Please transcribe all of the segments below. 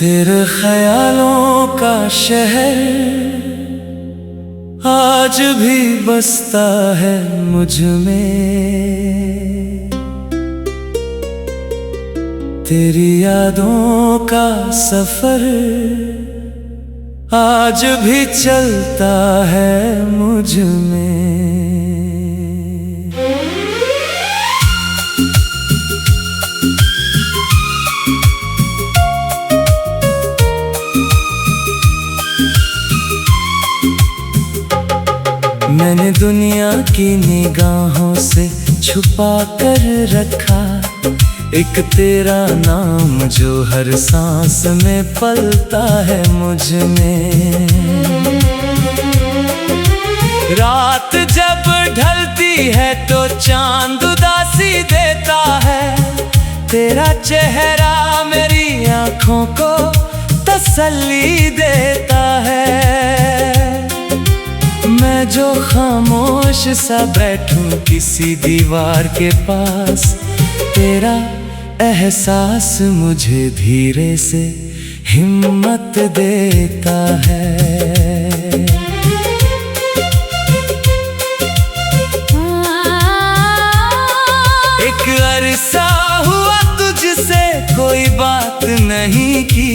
तेरे ख्यालों का शहर आज भी बसता है मुझ में। तेरी यादों का सफर आज भी चलता है मुझ में। मैंने दुनिया की निगाहों से छुपा कर रखा एक तेरा नाम जो हर सांस में पलता है मुझ में। रात जब ढलती है तो चांद उदासी देता है। तेरा चेहरा मेरी आँखों को तसल्ली देता है। मैं जो खामोश सा बैठूं किसी दीवार के पास, तेरा एहसास मुझे धीरे से हिम्मत देता है। एक अरसा हुआ तुझसे कोई बात नहीं की,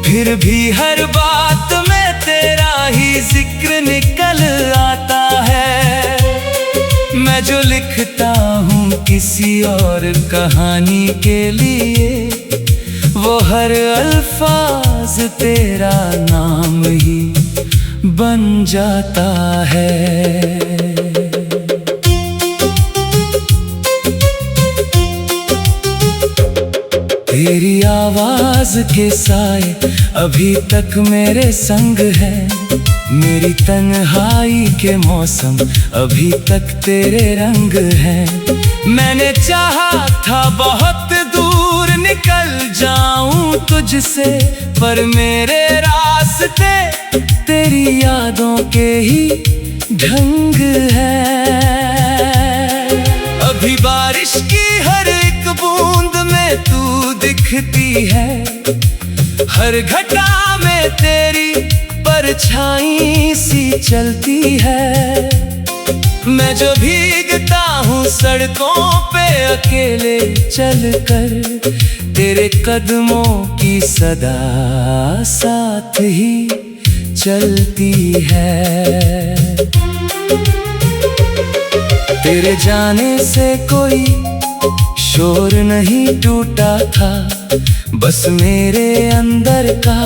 फिर भी हर बात में तेरा ही जिक्र निकल आता है। मैं जो लिखता हूँ किसी और कहानी के लिए, वो हर अल्फाज तेरा नाम ही बन जाता है। तेरी आवाज के साए अभी तक मेरे संग है। मेरी तन्हाई के मौसम अभी तक तेरे रंग हैं। मैंने चाहा था बहुत दूर निकल जाऊं तुझसे, पर मेरे रास्ते तेरी यादों के ही ढंग है। अभी बारिश की हर एक बूंद में तू दिखती है, हर घटा में तेरी परछाई सी चलती है। मैं जो भीगता हूँ सड़कों पे अकेले चलकर, तेरे कदमों की सदा साथ ही चलती है। तेरे जाने से कोई शोर नहीं टूटा था, बस मेरे अंदर का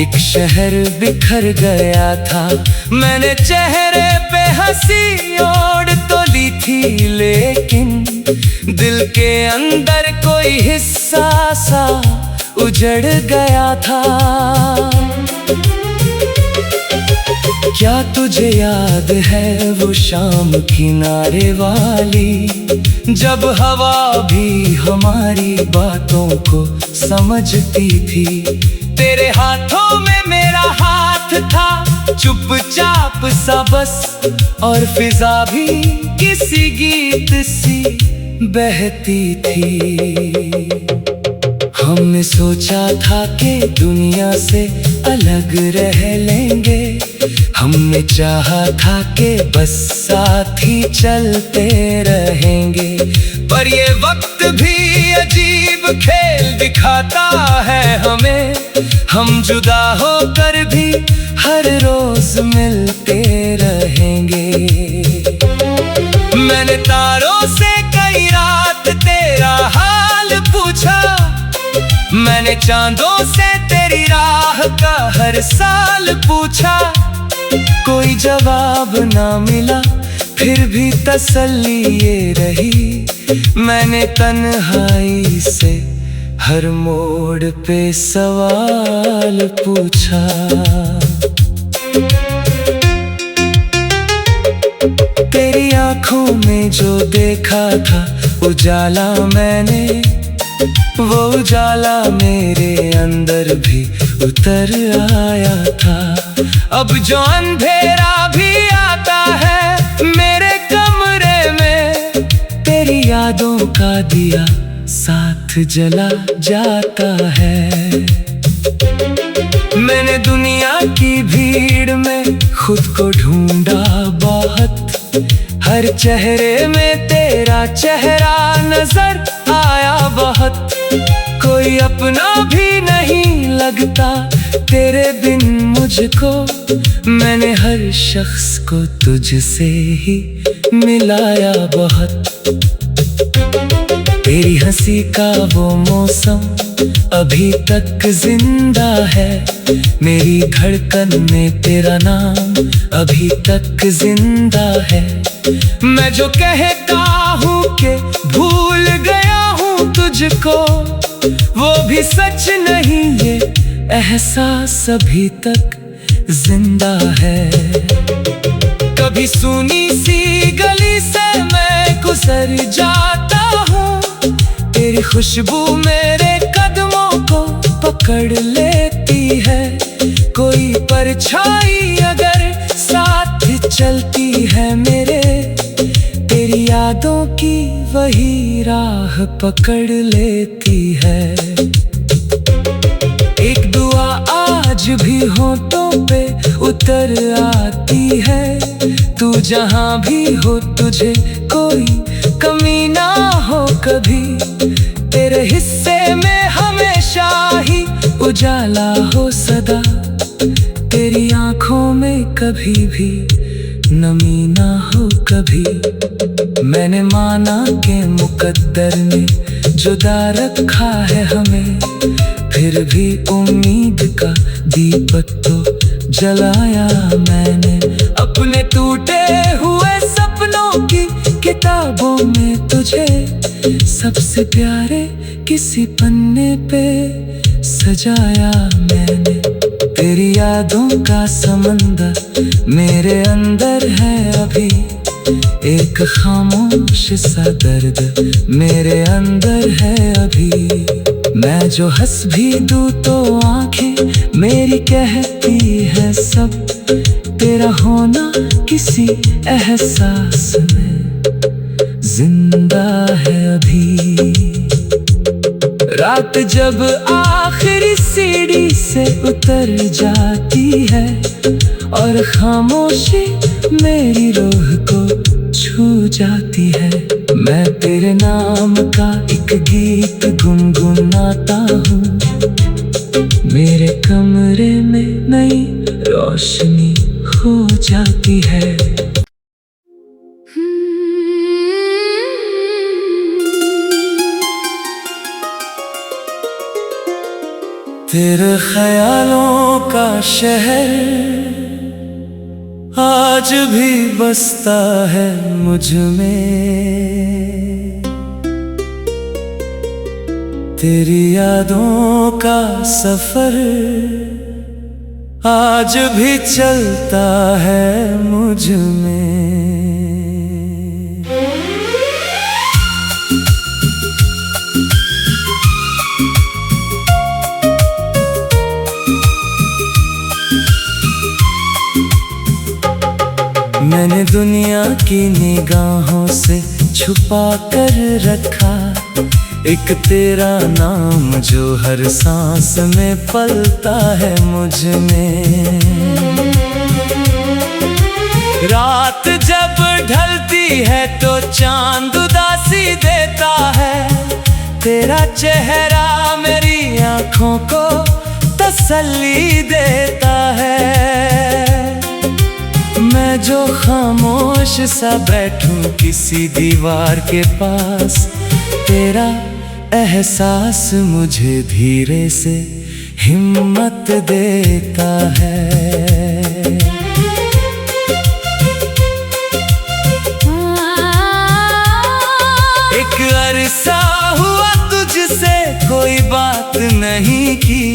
एक शहर बिखर गया था। मैंने चेहरे पे हंसी ओढ़ तो ली थी, लेकिन दिल के अंदर कोई हिस्सा सा उजड़ गया था। क्या तुझे याद है वो शाम किनारे वाली, जब हवा भी हमारी बातों को समझती थी। तेरे हाथों में मेरा हाथ था, चुपचाप सा बस, और फिजा भी किसी गीत सी बहती थी। हमने सोचा था कि दुनिया से अलग रह लेंगे, हमने चाहा था कि बस साथ ही चलते रहेंगे। पर ये वक्त भी अजीब खेल दिखाता है हमें, हम जुदा होकर भी हर रोज मिलते रहेंगे। मैंने तारों से कई रात तेरा हाल पूछा, मैंने चांदों से तेरी राह का हर साल पूछा। कोई जवाब ना मिला, फिर भी तसल्ली ये रही, मैंने तन्हाई से हर मोड़ पे सवाल पूछा। तेरी आँखों में जो देखा था उजाला मैंने, वो उजाला मेरे अंदर भी उतर आया था। अब जो अंधेरा भी आता है मेरे कमरे में, तेरी यादों का दिया साथ जला जाता है। मैंने दुनिया की भीड़ में खुद को ढूंढा बहुत, हर चेहरे में तेरा चेहरा नजर आया बहुत। कोई अपना भी नहीं लगता तेरे बिन मुझको, मैंने हर शख्स को तुझसे ही मिलाया बहुत। तेरी हंसी का वो मौसम अभी तक जिंदा है, मेरी धड़कन में तेरा नाम अभी तक जिंदा है। मैं जो कहता हूँ कि भूल गया हूँ तुझको, वो भी सच नहीं, ये एहसास अभी तक जिंदा है। कभी सुनी सी गली से मैं गुजर जाता हूँ, तेरी खुशबू मेरे कदमों को पकड़ लेती है। कोई परछाई अगर साथ चलती है मेरे, तेरी यादों की वही राह पकड़ लेती है। एक दुआ आज भी होठों पे उतर आती है, तू जहां भी हो तुझे कोई कमी ना हो कभी। तेरे हिस्से में हमेशा ही उजाला हो सदा, तेरी आंखों में कभी भी नमी ना हो कभी। मैंने माना कि मुकद्दर ने जुदा रखा है हमें, फिर भी उम्मीद का दीपक तो जलाया मैंने। अपने टूटे हुए सपनों की किताबों में तुझे सबसे प्यारे किसी पन्ने पे सजाया मैंने। तेरी यादों का समंदर मेरे अंदर है अभी, एक खामोश सा दर्द मेरे अंदर है अभी। मैं जो हंस भी दूँ तो आंखें मेरी कहती है सब, तेरा होना किसी एहसास में जिंदा है अभी। रात जब आखिरी सीढ़ी से उतर जाती है और खामोशी मेरी रूह को छू जाती है, मैं तेरे नाम का एक गीत गुनगुनाता हूँ। मेरे कमरे में नई रोशनी हो जाती है। तेरे ख्यालों का शहर आज भी बसता है मुझ में, तेरी यादों का सफर आज भी चलता है मुझ में। मैंने दुनिया की निगाहों से छुपा कर रखा एक तेरा नाम, जो हर सांस में पलता है मुझ में। रात जब ढलती है तो चांद उदासी देता है, तेरा चेहरा मेरी आँखों को तसल्ली देता है। मैं जो खामोश सा बैठूं किसी दीवार के पास, तेरा एहसास मुझे धीरे से हिम्मत देता है। एक अरसा हुआ तुझसे कोई बात नहीं की,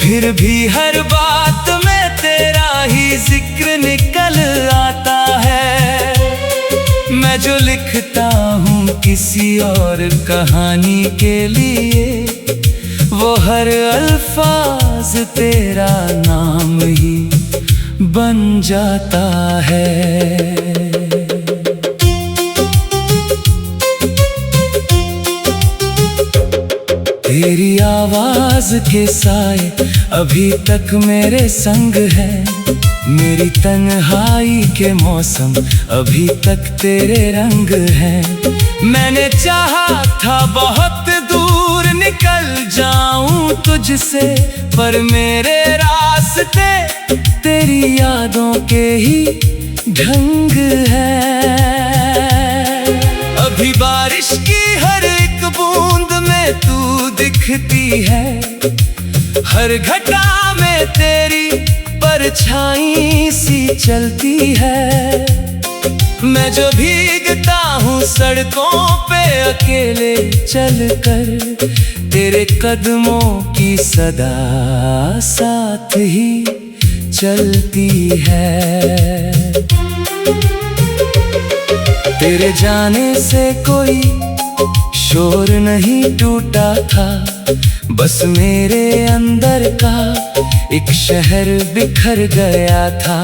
फिर भी हर बात में तेरा ही जिक्र निकल आता है। मैं जो लिखता हूँ किसी और कहानी के लिए, वो हर अल्फाज तेरा नाम ही बन जाता है। तेरी आवाज के साए अभी तक मेरे संग है। मेरी तन्हाई के मौसम अभी तक तेरे रंग है। मैंने चाहा था बहुत दूर निकल जाऊं तुझसे, पर मेरे रास्ते तेरी यादों के ही ढंग है। अभी बारिश की हर एक बूंद में तू दिखती है, हर घटा में तेरी परछाई सी चलती है। मैं जो भीगता हूँ सड़कों पे अकेले चलकर, तेरे कदमों की सदा साथ ही चलती है। तेरे जाने से कोई शोर नहीं टूटा था, बस मेरे अंदर का एक शहर बिखर गया था।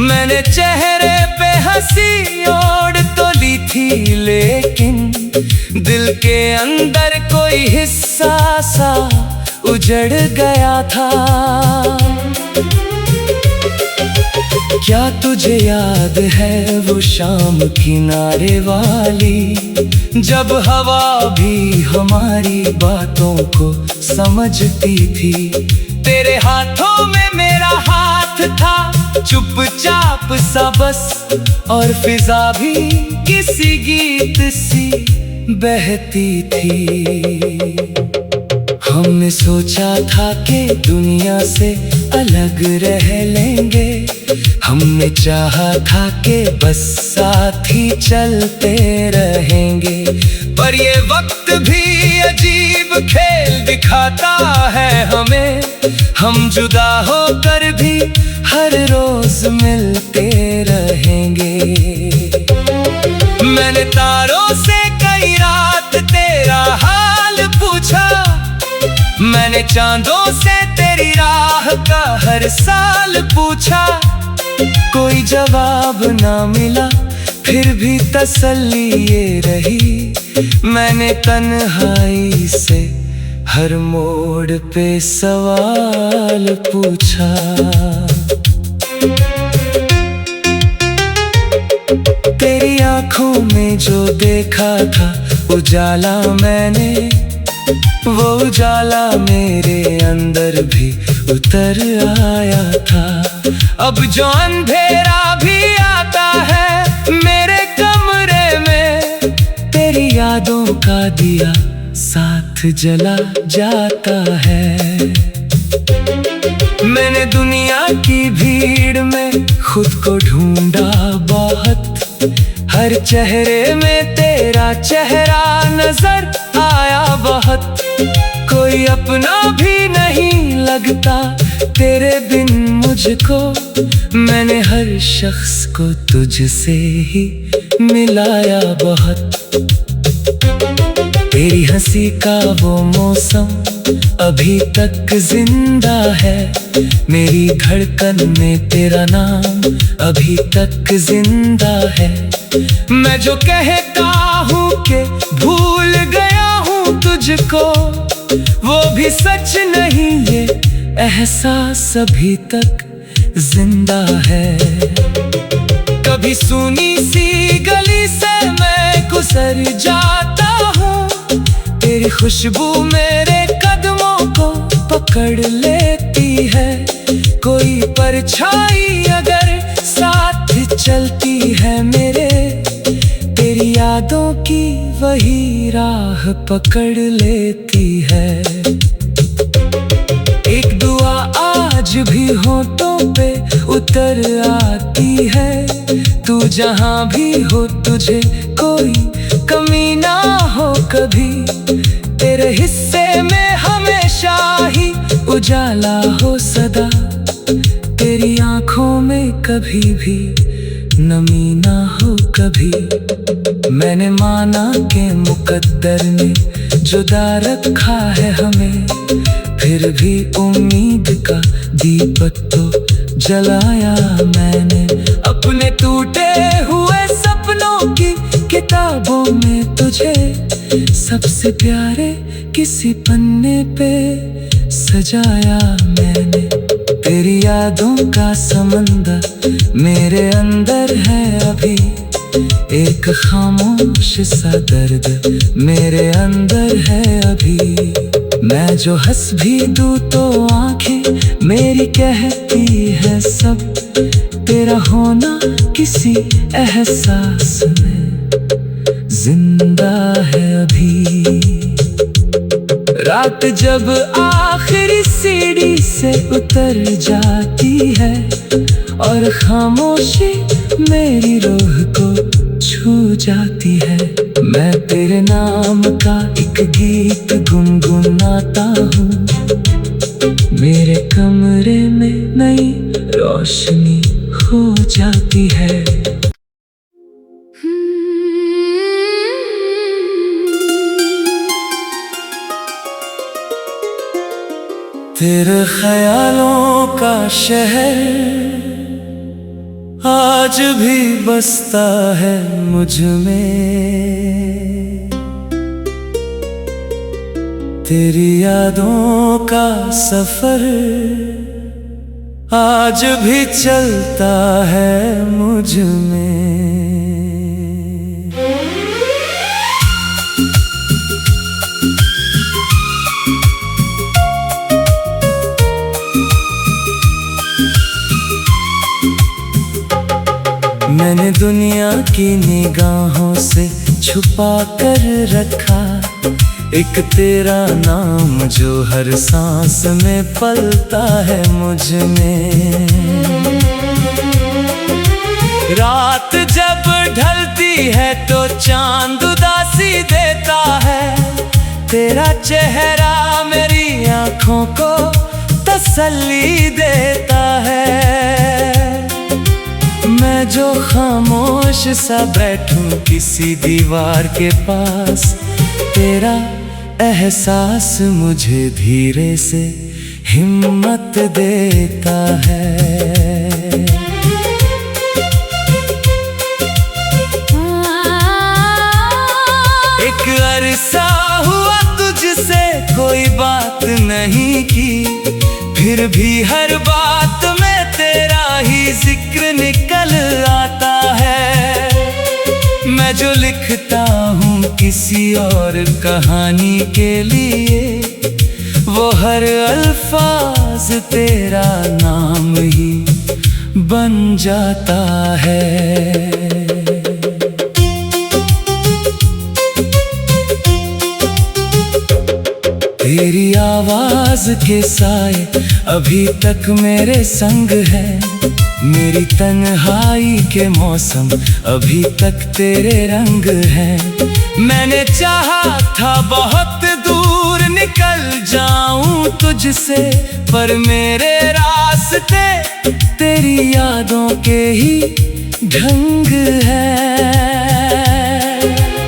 मैंने चेहरे पे हंसी ओढ़ तो ली थी, लेकिन दिल के अंदर कोई हिस्सा सा उजड़ गया था। क्या तुझे याद है वो शाम किनारे वाली, जब हवा भी हमारी बातों को समझती थी। तेरे हाथों में मेरा हाथ था, चुपचाप सा बस, और फिजा भी किसी गीत सी बहती थी। हमने सोचा था कि दुनिया से अलग रह लेंगे, हमने चाहा था कि बस साथ ही चलते रहेंगे। पर ये वक्त भी अजीब खेल दिखाता है हमें, हम जुदा होकर भी हर रोज मिलते रहेंगे। मैंने तारों से कई रात तेरा हाल पूछा, मैंने चांदों से तेरी राह का हर साल पूछा। कोई जवाब ना मिला, फिर भी तसल्ली ये रही, मैंने तन्हाई से हर मोड़ पे सवाल पूछा। तेरी आंखों में जो देखा था उजाला मैंने, वो उजाला मेरे अंदर भी उतर आया था। अब जो अंधेरा भी आता है मेरे कमरे में, तेरी यादों का दिया साथ जला जाता है। मैंने दुनिया की भीड़ में खुद को ढूंढा बहुत, हर चेहरे में तेरा चेहरा नजर आया बहुत। कोई अपना भी नहीं लगता तेरे बिन मुझको, मैंने हर शख्स को तुझसे ही मिलाया बहुत। तेरी हंसी का वो मौसम अभी तक जिंदा है, मेरी धड़कन में तेरा नाम अभी तक जिंदा है। मैं जो कहता हूँ कि भूल गया हूँ तुझको, वो भी सच नहीं, ये एहसास अभी तक जिंदा है। कभी सुनी सी गली से मैं गुजर जाता हूँ, तेरी खुशबू मेरे कदमों को पकड़ लेती है। कोई परछाई अगर साथ चलती है मेरे, तेरी यादों की वही राह पकड़ लेती है। एक दुआ आज भी होठों पे उतर आती है, तू जहां भी हो तुझे कोई कमी ना हो कभी। तेरे हिस्से में हमेशा ही उजाला हो सदा, तेरी आंखों में कभी भी नमी ना हो कभी। मैंने माना कि मुकद्दर ने जुदा रखा है हमें, फिर भी उम्मीद का दीपक तो जलाया मैंने। अपने टूटे हुए सपनों की किताब ख्वाबों में तुझे सबसे प्यारे किसी पन्ने पे सजाया मैंने। तेरी यादों का समंदर मेरे अंदर है अभी, एक खामोश सा दर्द मेरे अंदर है अभी। मैं जो हंस भी दूं तो आंखें मेरी कहती है सब तेरा होना किसी एहसास में जिंदा है अभी। रात जब आखिरी सीढ़ी से उतर जाती है और खामोशी मेरी रूह को छू जाती है, मैं तेरे नाम का एक गीत गुनगुनाता हूँ। मेरे कमरे में नई रोशनी हो जाती है। तेरे ख्यालों का शहर आज भी बसता है मुझ में, तेरी यादों का सफर आज भी चलता है मुझ में। मैंने दुनिया की निगाहों से छुपा कर रखा एक तेरा नाम जो हर सांस में पलता है मुझ में। रात जब ढलती है तो चांद उदासी देता है, तेरा चेहरा मेरी आँखों को तसल्ली देता है। मैं जो खामोश सा बैठूं किसी दीवार के पास, तेरा एहसास मुझे धीरे से हिम्मत देता है। एक अरसा हुआ तुझसे कोई बात नहीं की, फिर भी हर बात में तेरा ही जिक्र निकल आता है। मैं जो लिखता हूँ किसी और कहानी के लिए, वो हर अल्फाज तेरा नाम ही बन जाता है। तेरी आवाज के साए अभी तक मेरे संग है, मेरी तन्हाई के मौसम अभी तक तेरे रंग है। मैंने चाहा था बहुत दूर निकल जाऊं तुझसे, पर मेरे रास्ते तेरी यादों के ही ढंग है।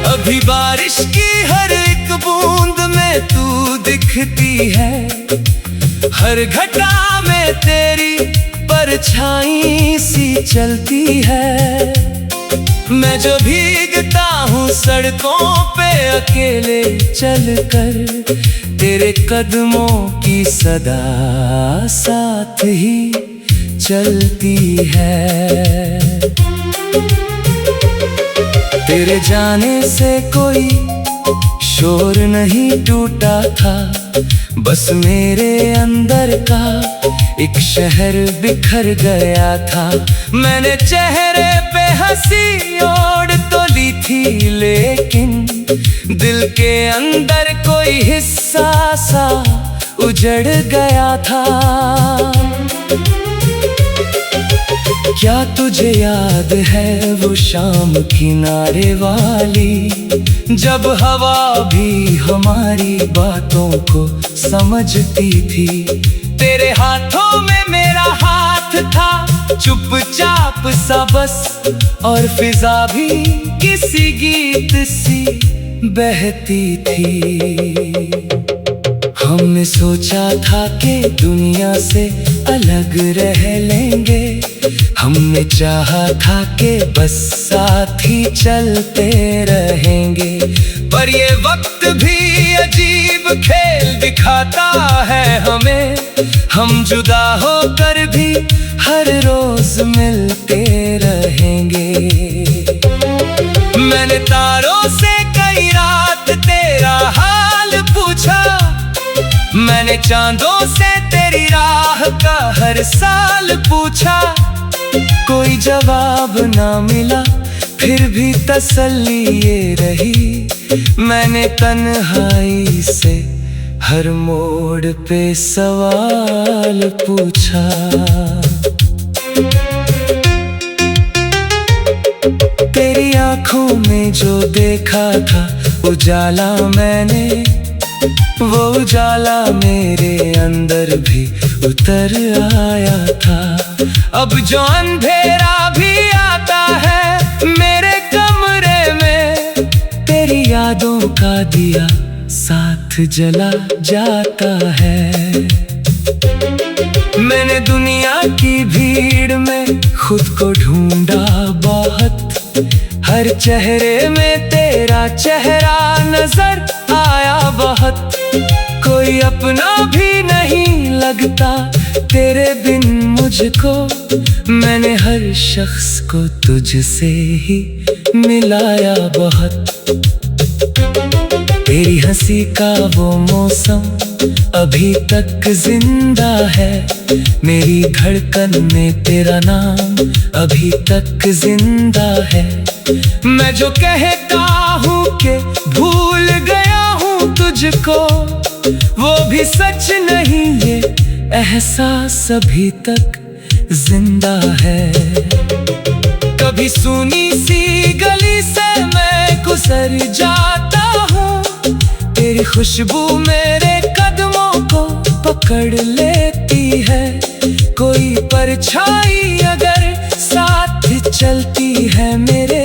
अभी बारिश की हर एक बूंद में तू दिखती है, हर घटा में तेरी परछाई सी चलती है। मैं जो भीगता हूँ सड़कों पे अकेले चलकर, तेरे कदमों की सदा साथ ही चलती है। तेरे जाने से कोई शोर नहीं टूटा था, बस मेरे अंदर का एक शहर बिखर गया था। मैंने चेहरे पे हंसी ओढ़ तो ली थी, लेकिन दिल के अंदर कोई हिस्सा सा उजड़ गया था। क्या तुझे याद है वो शाम किनारे वाली, जब हवा भी हमारी बातों को समझती थी। तेरे हाथों में मेरा हाथ था, चुपचाप सा बस, और फिजा भी किसी गीत सी बहती थी। हमने सोचा था कि दुनिया से अलग रह लेंगे, हमने चाहा था कि बस साथ ही चलते रहेंगे। पर ये वक्त भी अजीब खेल दिखाता है हमें, हम जुदा होकर भी हर रोज मिलते रहेंगे। मैंने तारों से कई रात तेरा हाल पूछा, मैंने चांदों से तेरी राह का हर साल पूछा। कोई जवाब ना मिला, फिर भी तसल्ली ये रही, मैंने तन्हाई से हर मोड़ पे सवाल पूछा। तेरी आंखों में जो देखा था उजाला मैंने, वो उजाला मेरे अंदर भी उतर आया था। अब जो अंधेरा भी आता है मेरे कमरे में, तेरी यादों का दिया साथ जला जाता है। मैंने दुनिया की भीड़ में खुद को ढूंढा बहुत, हर चेहरे में तेरा चेहरा नजर आया बहुत। कोई अपना भी नहीं लगता तेरे बिन मुझको, मैंने हर शख्स को तुझसे ही मिलाया बहुत। तेरी हंसी का वो मौसम अभी तक जिंदा है, मेरी धड़कन में तेरा नाम अभी तक जिंदा है। मैं जो कहता हूँ कि भूल गया हूँ तुझको, वो भी सच नहीं, ये एहसास अभी तक जिंदा है। कभी सुनी सी गली से मैं गुजर जाता हूँ, तेरी खुशबू मेरे कदमों को पकड़ लेती है। कोई परछाई अगर साथ चलती है मेरे,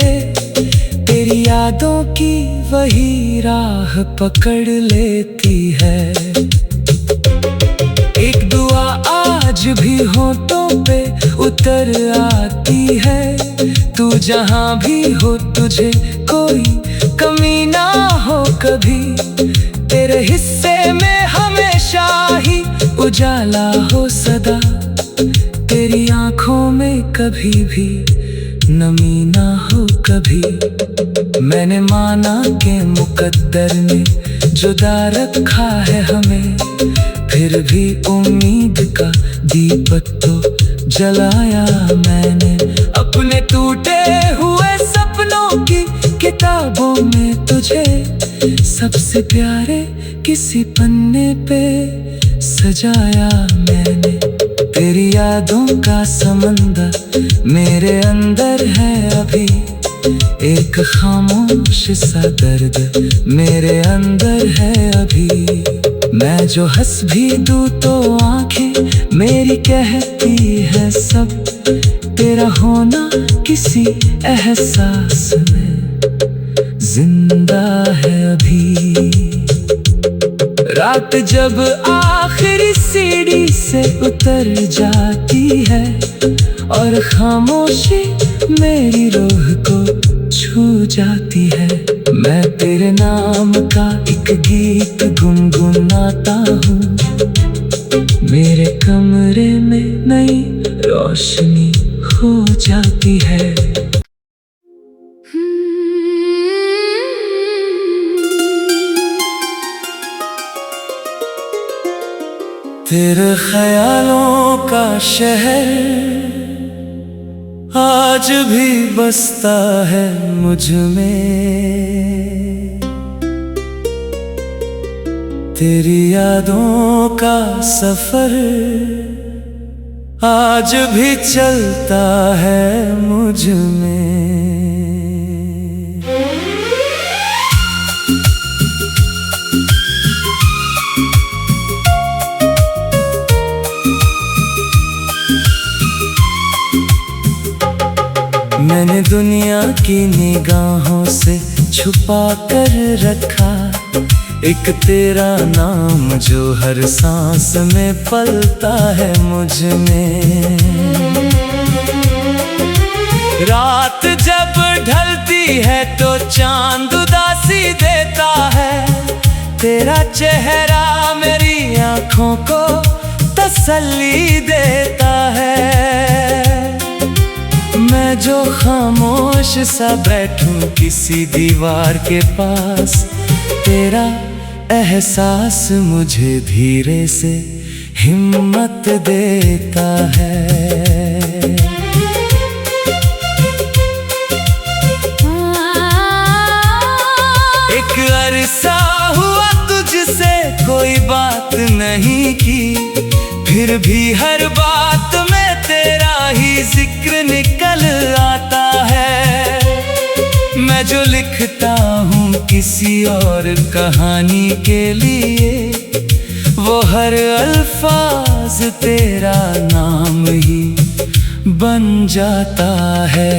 तेरी यादों की वही राह पकड़ लेती है। एक दुआ आज भी होठों पे उतर आती है, तू जहां भी हो तुझे कोई कमी ना हो कभी। तेरे हिस्से में हमेशा ही उजाला हो सदा, तेरी आंखों में कभी भी नमी ना हो कभी। मैंने माना कि मुकद्दर ने जुदा रखा है हमें, फिर भी उम्मीद का दीपक तो जलाया मैंने। अपने टूटे हुए सपनों की किताबों में तुझे सबसे प्यारे किसी पन्ने पे सजाया मैंने। तेरी यादों का समंदर मेरे अंदर है अभी, एक खामोश सा दर्द मेरे अंदर है अभी। मैं जो हंस भी दूं तो आंखें मेरी कहती है सब, तेरा होना किसी एहसास में जिंदा है अभी। रात जब आखिरी सीढ़ी से उतर जाती है और खामोशी मेरी रूह को छू जाती है, मैं तेरे नाम का एक गीत गुनगुनाता हूँ। मेरे कमरे में नई रोशनी हो जाती है। तेरे ख्यालों का शहर आज भी बसता है मुझ में, तेरी यादों का सफर आज भी चलता है मुझ में। मैंने दुनिया की निगाहों से छुपा कर रखा एक तेरा नाम जो हर सांस में पलता है मुझ में। रात जब ढलती है तो चांद उदासी देता है, तेरा चेहरा मेरी आँखों को तसल्ली देता है। मैं जो खामोश सा बैठूं किसी दीवार के पास, तेरा एहसास मुझे धीरे से हिम्मत देता है। एक अरसा हुआ तुझसे कोई बात नहीं की, फिर भी हर बात में तेरा ही जिक्र निकल आता है। मैं जो लिखता हूँ किसी और कहानी के लिए, वो हर अल्फाज तेरा नाम ही बन जाता है।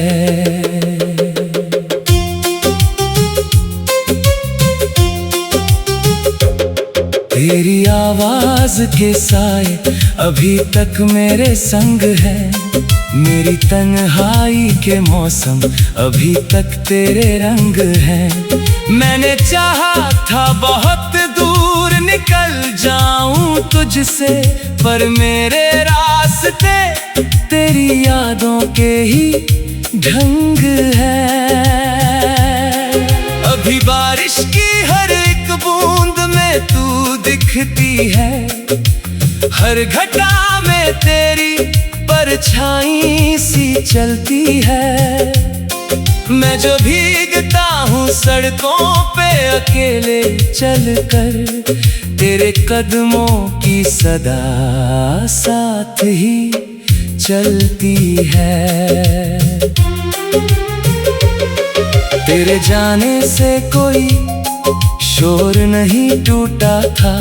तेरी आवाज के साए अभी तक मेरे संग है, मेरी तन्हाई के मौसम अभी तक तेरे रंग हैं। मैंने चाहा था बहुत दूर निकल जाऊं तुझसे, पर मेरे रास्ते तेरी यादों के ही ढंग है। अभी बारिश की हर एक बूंद में तू दिखती है, हर घटा में तेरी परछाई सी चलती है। मैं जो भीगता हूँ सड़कों पे अकेले चलकर, तेरे कदमों की सदा साथ ही चलती है। तेरे जाने से कोई शोर नहीं टूटा था,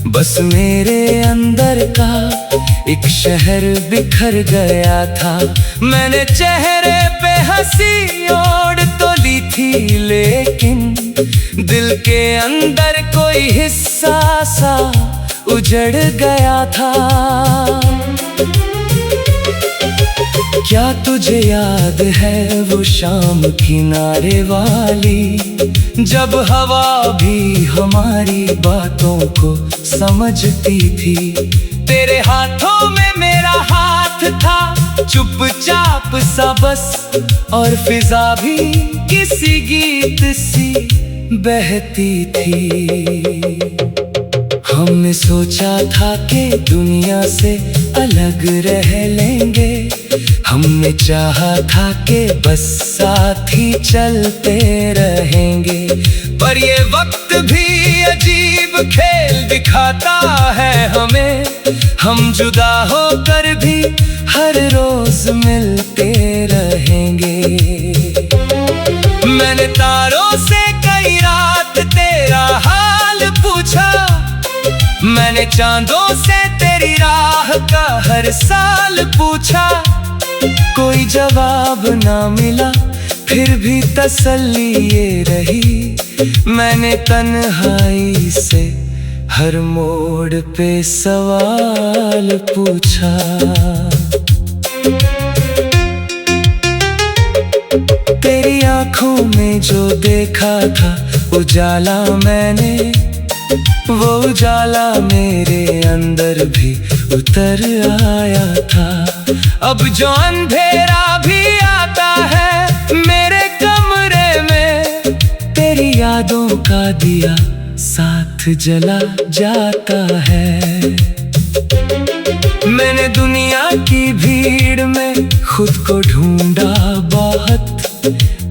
बस मेरे अंदर का एक शहर बिखर गया था। मैंने चेहरे पे हंसी ओढ़ तो ली थी, लेकिन दिल के अंदर कोई हिस्सा सा उजड़ गया था। क्या तुझे याद है वो शाम किनारे वाली, जब हवा भी हमारी बातों को समझती थी। तेरे हाथों में मेरा हाथ था, चुपचाप सा बस, और फिजा भी किसी गीत सी बहती थी। हमने सोचा था कि दुनिया से अलग रह लेंगे, हमने चाहा था कि बस साथ ही चलते रहेंगे। पर ये वक्त भी अजीब खेल दिखाता है हमें, हम जुदा होकर भी हर रोज मिलते रहेंगे। मैंने तारों से कई रात तेरा हाल पूछा, मैंने चांदों से तेरी राह का हर साल पूछा। कोई जवाब ना मिला, फिर भी तसल्ली ये रही, मैंने तन्हाई से हर मोड़ पे सवाल पूछा। तेरी आंखों में जो देखा था उजाला मैंने, वो उजाला मेरे अंदर भी उतर आया था। अब जो अंधेरा भी आता है मेरे कमरे में, तेरी यादों का दिया साथ जला जाता है। मैंने दुनिया की भीड़ में खुद को ढूंढा बहुत,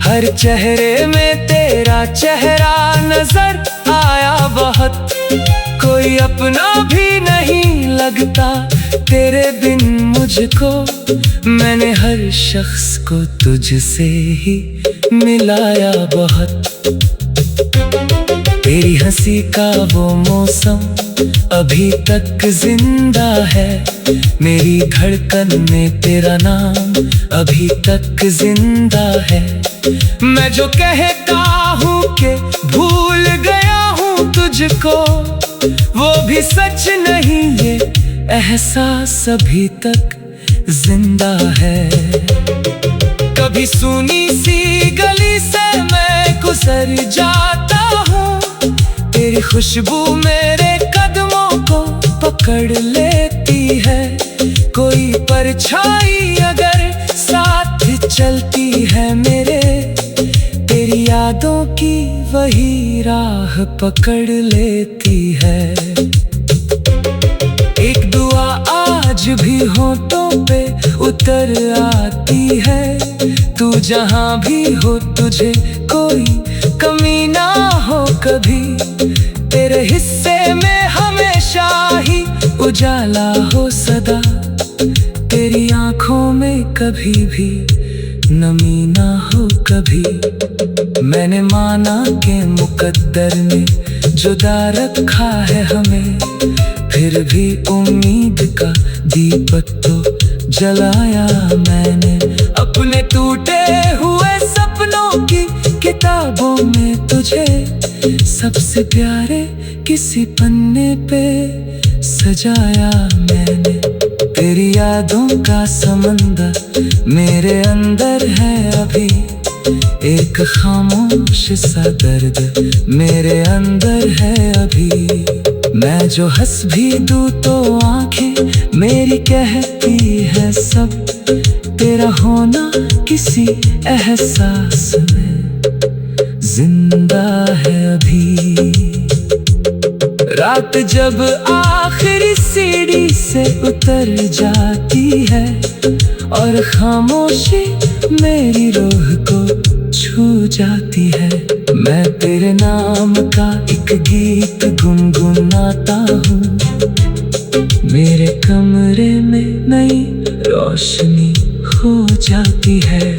हर चेहरे में तेरा चेहरा नजर आया बहुत। कोई अपना भी नहीं लगता तेरे बिन मुझको, मैंने हर शख्स को तुझसे ही मिलाया बहुत। तेरी हंसी का वो मौसम अभी तक जिंदा है, मेरी धड़कन में तेरा नाम अभी तक जिंदा है। मैं जो कहता हूँ कि भूल गया हूँ तुझको, वो भी सच नहीं, ये एहसास अभी तक जिंदा है। कभी सुनी सी गली से मैं गुजर जाता हूँ, तेरी खुशबू मेरे कदमों को पकड़ लेती है। कोई परछाई अगर साथ चलती है मेरे, तेरी यादों की वही राह पकड़ लेती है। एक दुआ आज भी होठों पे उतर आती है, तू जहां भी हो तुझे कोई कमी ना हो कभी। तेरे हिस्से में हमेशा ही उजाला हो सदा, तेरी आंखों में कभी भी नमी ना हो कभी। मैंने माना कि मुकद्दर ने जुदा रखा है हमें, फिर भी उम्मीद का दीपक तो जलाया मैंने। अपने टूटे हुए सपनों की किताबों में तुझे सबसे प्यारे किसी पन्ने पे सजाया मैंने। तेरी यादों का समंदर मेरे अंदर है अभी, एक खामोश सा दर्द मेरे अंदर है अभी। मैं जो हंस भी दूं तो आंखें मेरी कहती है सब, तेरा होना किसी एहसास में जिंदा है अभी। रात जब आखिरी सीढ़ी से उतर जाती है और खामोशी मेरी रूह को छू जाती है, मैं तेरे नाम का एक गीत गुनगुनाता हूँ। मेरे कमरे में नई रोशनी हो जाती है।